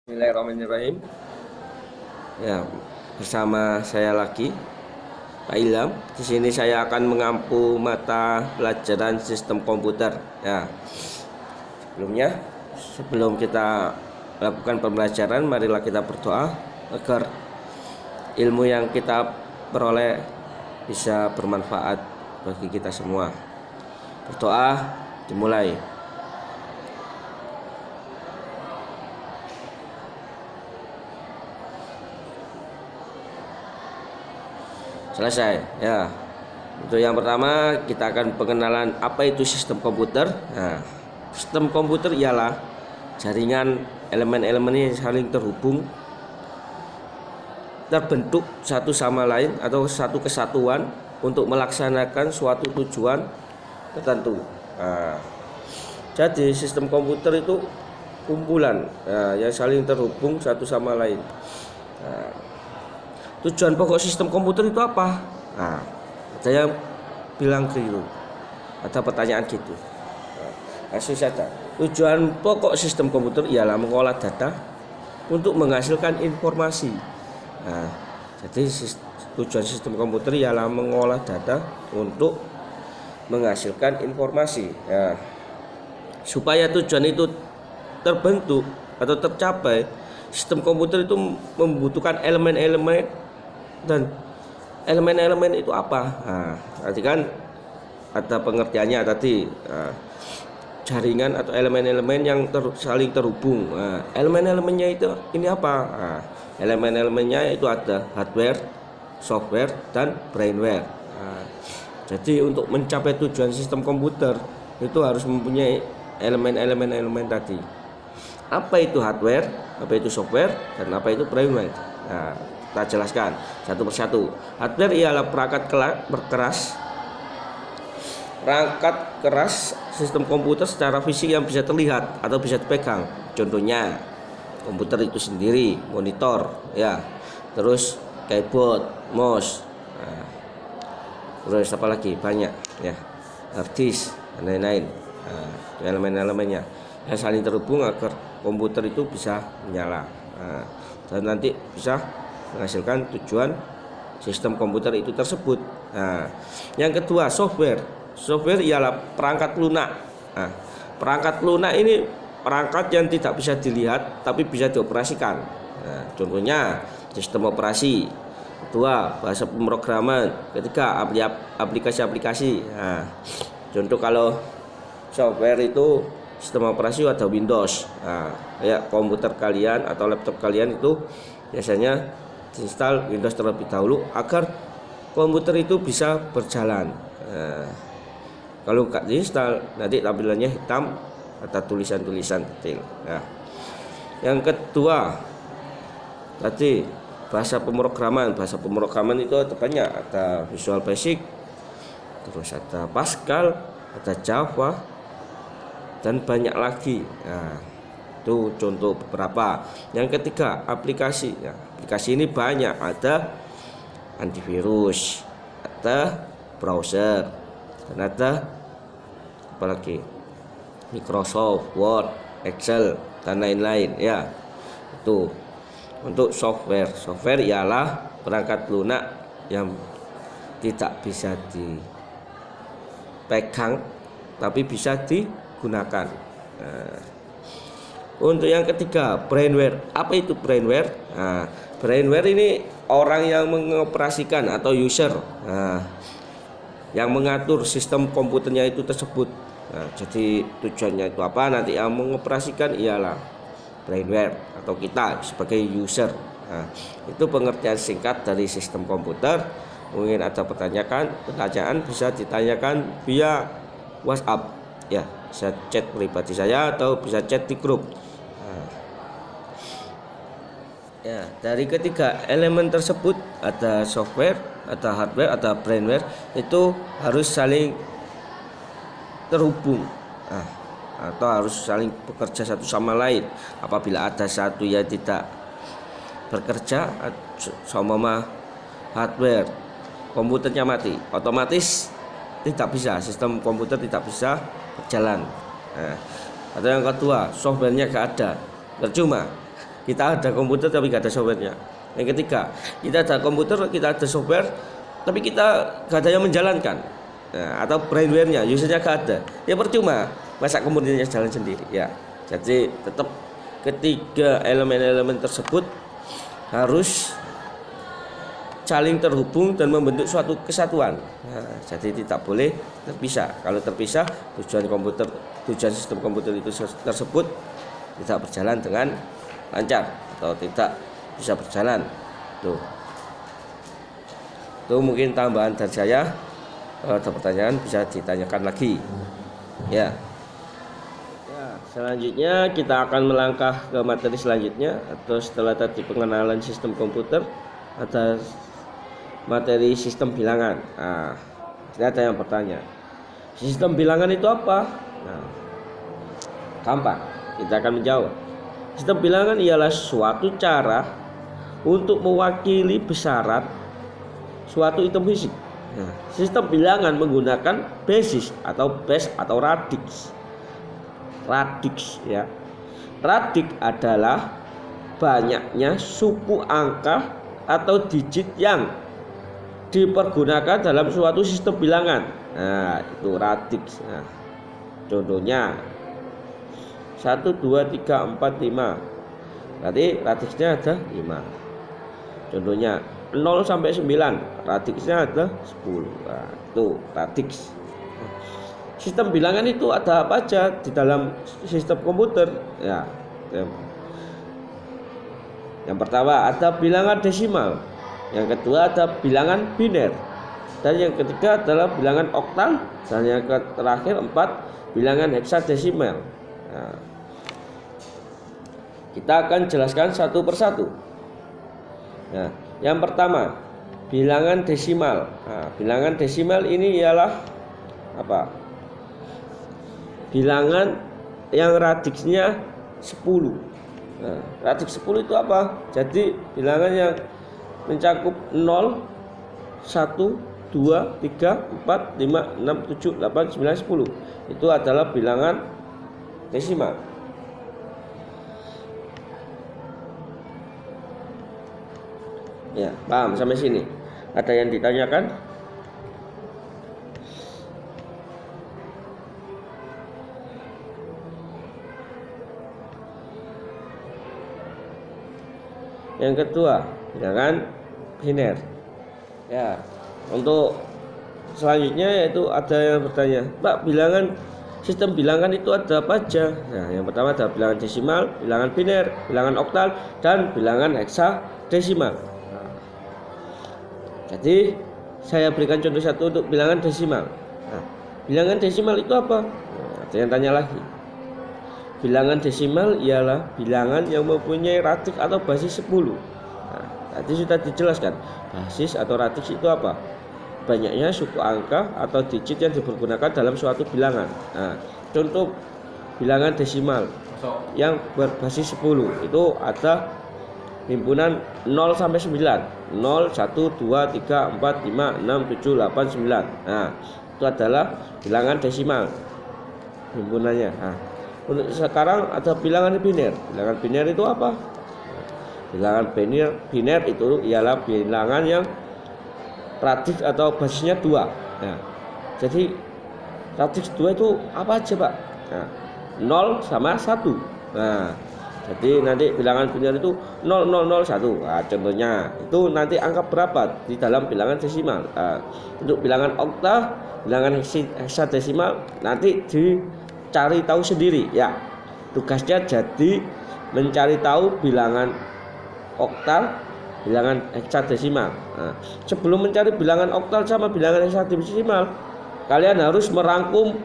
Bismillahirrahmanirrahim. Ya, bersama saya lagi Pak Ilham. Di sini saya akan mengampu mata pelajaran sistem komputer. Ya, sebelum kita lakukan pembelajaran, marilah kita berdoa agar ilmu yang kita peroleh bisa bermanfaat bagi kita semua. Berdoa dimulai. Selesai ya. Untuk yang pertama kita akan pengenalan apa itu sistem komputer. Nah, sistem komputer ialah jaringan elemen-elemen yang saling terhubung, terbentuk satu sama lain atau satu kesatuan untuk melaksanakan suatu tujuan tertentu. Nah, jadi sistem komputer itu kumpulan yang saling terhubung satu sama lain. Nah, tujuan pokok sistem komputer itu apa? Nah, saya bilang keliru. Ada pertanyaan gitu. Langsung saja. Tujuan pokok sistem komputer ialah mengolah data untuk menghasilkan informasi. Nah, jadi tujuan sistem komputer ialah mengolah data untuk menghasilkan informasi. Nah, supaya tujuan itu terbentuk atau tercapai, sistem komputer itu membutuhkan elemen-elemen. Dan elemen-elemen itu apa? Nah, tadi kan ada pengertiannya tadi, jaringan atau elemen-elemen yang saling terhubung. Nah, elemen-elemennya itu ini apa? Nah, elemen-elemennya itu ada hardware, software, dan brainware. Nah, jadi untuk mencapai tujuan sistem komputer itu harus mempunyai elemen-elemen tadi. Apa itu hardware? Apa itu software? Dan apa itu brainware? Nah, kita jelaskan satu persatu. Hardware ialah perangkat keras sistem komputer secara fisik yang bisa terlihat atau bisa dipegang. Contohnya komputer itu sendiri, monitor, ya, terus keyboard, mouse, terus apa lagi banyak, ya, hard disk dan lain-lain. Elemen-elemennya yang saling terhubung agar komputer itu bisa menyala, dan nanti bisa menghasilkan tujuan sistem komputer itu tersebut. Nah, yang kedua software. Software ialah perangkat lunak. Nah, perangkat lunak ini perangkat yang tidak bisa dilihat tapi bisa dioperasikan. Nah, contohnya sistem operasi. Kedua, bahasa pemrograman. Ketiga, aplikasi-aplikasi. Nah, contoh kalau software itu sistem operasi ada Windows. Nah, kayak komputer kalian atau laptop kalian itu biasanya install Windows terlebih dahulu agar komputer itu bisa berjalan. Nah, kalau nggak diinstal nanti tampilannya hitam, ada tulisan-tulisan kecil. Nah, yang kedua tadi bahasa pemrograman. Bahasa pemrograman itu ada banyak, ada Visual Basic, terus ada Pascal, ada Java, dan banyak lagi. Nah, itu contoh beberapa. Yang ketiga aplikasi. Ya, aplikasi ini banyak, ada antivirus, ada browser, dan ada apalagi Microsoft Word, Excel, dan lain-lain. Ya, itu untuk software. Software ialah perangkat lunak yang tidak bisa dipegang tapi bisa digunakan. Nah, untuk yang ketiga, brainware. Apa itu brainware? Nah, brainware ini orang yang mengoperasikan atau user, yang mengatur sistem komputernya itu tersebut. Nah, jadi tujuannya itu apa? Nanti yang mengoperasikan ialah brainware atau kita sebagai user. Nah, itu pengertian singkat dari sistem komputer. Mungkin ada pertanyaan bisa ditanyakan via WhatsApp. Ya, bisa chat pribadi saya atau bisa chat di grup. Ya, dari ketiga elemen tersebut ada software, ada hardware, ada brainware, itu harus saling terhubung, atau harus saling bekerja satu sama lain. Apabila ada satu yang tidak bekerja, sama hardware komputernya mati, otomatis tidak bisa, sistem komputer tidak bisa berjalan. Nah, atau yang kedua, softwarenya gak ada, percuma. kita ada komputer tapi nggak ada softwarenya. Yang ketiga, kita ada komputer, kita ada software, tapi kita nggak ada yang menjalankan. Nah, atau brainware-nya, usernya nggak ada. Ya percuma, masa komputernya jalan sendiri. Ya, jadi tetap ketiga elemen-elemen tersebut harus saling terhubung dan membentuk suatu kesatuan. Nah, jadi tidak boleh terpisah. Kalau terpisah, tujuan sistem komputer itu tersebut tidak berjalan dengan lancar atau tidak bisa berjalan. Tuh. Itu mungkin tambahan dari saya. Kalau ada pertanyaan bisa ditanyakan lagi. Ya. Selanjutnya kita akan melangkah ke materi selanjutnya, atau setelah tadi pengenalan sistem komputer ada materi sistem bilangan. Nah, ada yang bertanya, sistem bilangan itu apa? Nah, gampang, kita akan menjawab. Sistem bilangan ialah suatu cara untuk mewakili besaran suatu item fisik. Nah, sistem bilangan menggunakan basis atau base atau radix. Radix ya. Radix adalah banyaknya suku angka atau digit yang dipergunakan dalam suatu sistem bilangan. Nah, itu radix. Nah, contohnya 1, 2, 3, 4, 5. Berarti radixnya ada 5. Contohnya 0 sampai 9, radixnya ada 10. Nah, itu radix. Sistem bilangan itu ada apa aja di dalam sistem komputer? Ya. Yang pertama ada bilangan desimal, yang kedua ada bilangan biner, dan yang ketiga adalah bilangan oktal, dan yang terakhir 4 bilangan heksadesimal. Nah, kita akan jelaskan satu persatu. Nah, yang pertama bilangan desimal. Nah, bilangan desimal ini ialah apa? Bilangan yang radixnya 10. Nah, radix 10 itu apa? Jadi bilangan yang mencakup 0, 1, 2, 3, 4, 5, 6, 7, 8, 9, 10. Itu adalah bilangan desimal. Ya, paham sampai sini? Ada yang ditanyakan? Yang kedua, bilangan biner. Ya, untuk selanjutnya yaitu ada yang bertanya, Pak, sistem bilangan itu ada apa aja? Nah, yang pertama ada bilangan desimal, bilangan biner, bilangan oktal, dan bilangan heksadesimal. Nah, jadi saya berikan contoh satu untuk bilangan desimal. Nah, bilangan desimal itu apa? Nah, ada yang tanya lagi. Bilangan desimal ialah bilangan yang mempunyai radix atau basis 10. Nah, tadi sudah dijelaskan. Basis atau radix itu apa? Banyaknya suku angka atau digit yang dipergunakan dalam suatu bilangan. Nah, contoh bilangan desimal yang berbasis 10 itu ada himpunan 0 sampai 9. 0, 1, 2, 3, 4, 5, 6, 7, 8, 9. Nah, itu adalah bilangan desimal himpunannya. Nah, untuk sekarang ada bilangan biner. Bilangan biner itu apa? Bilangan biner itu ialah bilangan yang radix atau basisnya 2. Nah, jadi radix 2 itu apa aja, Pak? Nah, 0 sama 1. Nah, jadi nanti bilangan biner itu 0001. Nah, contohnya itu nanti angka berapa di dalam bilangan desimal. Nah, untuk bilangan oktal, bilangan heksadesimal nanti cari tahu sendiri ya. Tugasnya jadi mencari tahu bilangan oktal, bilangan heksadesimal. Nah, sebelum mencari bilangan oktal sama bilangan heksadesimal, kalian harus merangkum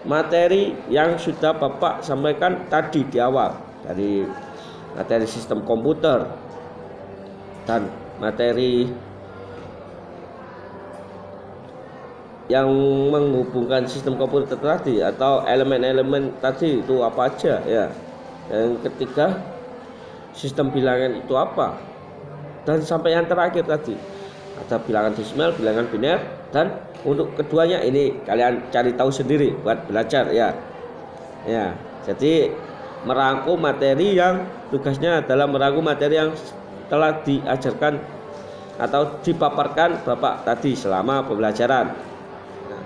materi yang sudah Bapak sampaikan tadi di awal, dari materi sistem komputer dan materi yang menghubungkan sistem komputer tadi atau elemen-elemen tadi itu apa aja ya. Yang ketiga, sistem bilangan itu apa, dan sampai yang terakhir tadi ada bilangan desimal, bilangan biner, dan untuk keduanya ini kalian cari tahu sendiri buat belajar ya. Ya, jadi merangkum materi yang tugasnya adalah merangkum materi yang telah diajarkan atau dipaparkan Bapak tadi selama pembelajaran. Nah,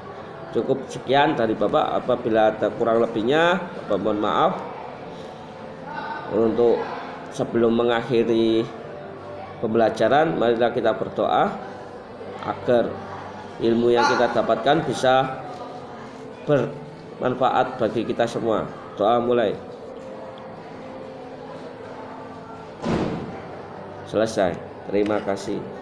cukup sekian dari Bapak. Apabila ada kurang lebihnya, Bapak mohon maaf. Untuk sebelum mengakhiri pembelajaran, marilah kita berdoa agar ilmu yang kita dapatkan bisa bermanfaat bagi kita semua. Doa mulai. Selesai. Terima kasih.